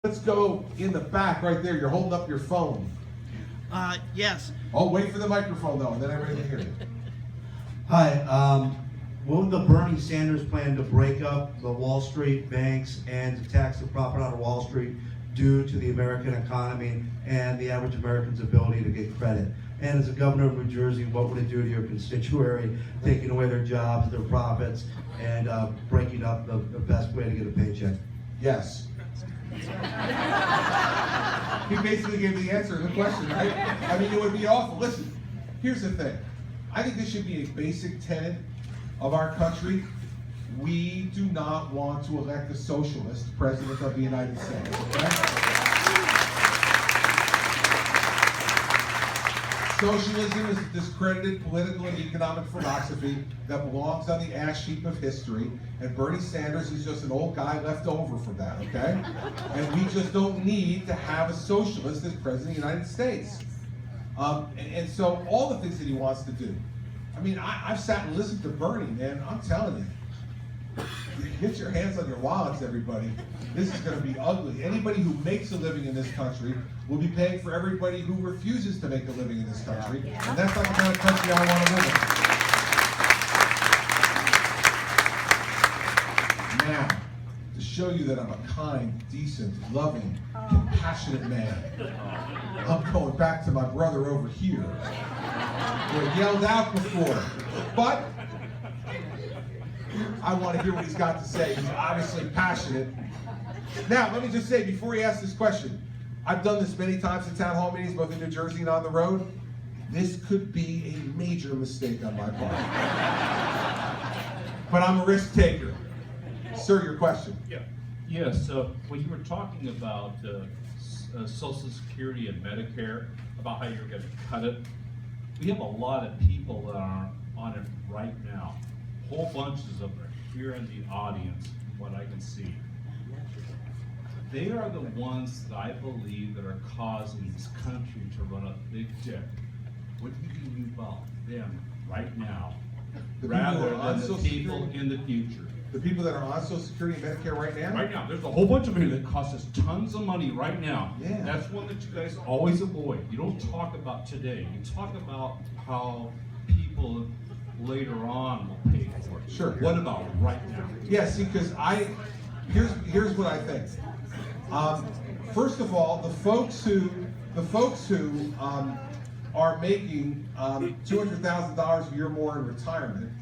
Let's go in the back right there. You're holding up your phone. Yes. Oh, wait for the microphone though, and then everybody can hear you. Hi, will the Bernie Sanders plan to break up the Wall Street banks and to tax the profit out of Wall Street due to the American economy and the average American's ability to get credit? And as a governor of New Jersey, what would it do to your constituency, taking away their jobs, their profits, and breaking up the best way to get a paycheck? Yes. He basically gave the answer to the question, right? I mean, it would be awful. Listen, here's the thing. I think this should be a basic tenet of our country. We do not want to elect a socialist president of the United States, okay? Socialism is a discredited political and economic philosophy that belongs on the ash heap of history, and Bernie Sanders is just an old guy left over from that, okay? And we just don't need to have a socialist as president of the United States. And so all the things that he wants to do. I mean, I've sat and listened to Bernie, man. I'm telling you, get your hands on your wallets, everybody. This is going to be ugly. Anybody who makes a living in this country will be paying for everybody who refuses to make a living in this country. And that's not the kind of country I want to live in. Now, to show you that I'm a kind, decent, loving, compassionate man, I'm going back to my brother over here, who I yelled out before. But I want to hear what he's got to say. He's obviously passionate. Now, let me just say, before he asks this question, I've done this many times in town hall meetings, both in New Jersey and on the road. This could be a major mistake on my part. But I'm a risk taker. Sir, your question. Yes, when you were talking about Social Security and Medicare, about how you're going to cut it, we have a lot of people that are on it right now. Whole bunches of them are here in the audience, from what I can see. They are the ones that I believe that are causing this country to run a big dip. What do you do about them right now, rather than the people in the future? The people that are on Social Security and Medicare right now? Right now, there's a whole bunch of people that cost us tons of money right now. Yeah. That's one that you guys always avoid. You don't talk about today. You talk about how people later on will pay for it. Sure. What about right now? Yeah, see, because here's what I think. First of all, the folks who are making $200,000 a year more in retirement,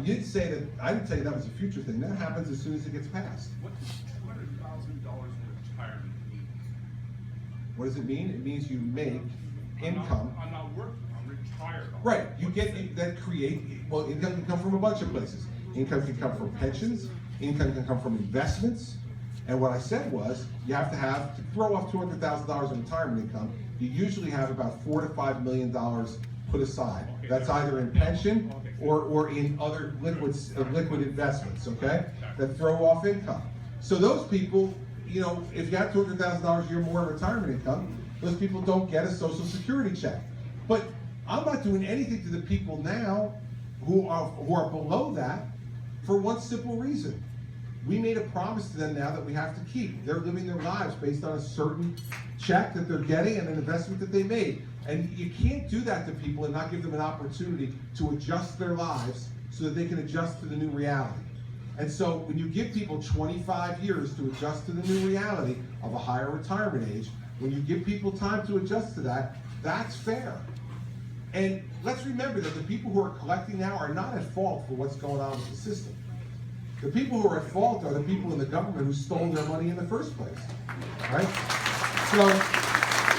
you didn't say that. I didn't say that was a future thing. That happens as soon as it gets passed. What does $200,000 in retirement mean? What does it mean? It means you make income. I'm not working. I'm retired. Right. You get that well, income can come from a bunch of places. Income can come from pensions. Income can come from investments. And what I said was, you have to throw off $200,000 in retirement income. You usually have about $4 to $5 million put aside. That's either in pension or in other liquid investments, okay, that throw off income. So those people, you know, if you have $200,000 a year more in retirement income, those people don't get a Social Security check. But I'm not doing anything to the people now who are below that for one simple reason. We made a promise to them now that we have to keep. They're living their lives based on a certain check that they're getting and an investment that they made. And you can't do that to people and not give them an opportunity to adjust their lives so that they can adjust to the new reality. And so when you give people 25 years to adjust to the new reality of a higher retirement age, when you give people time to adjust to that, that's fair. And let's remember that the people who are collecting now are not at fault for what's going on with the system. The people who are at fault are the people in the government who stole their money in the first place, right? So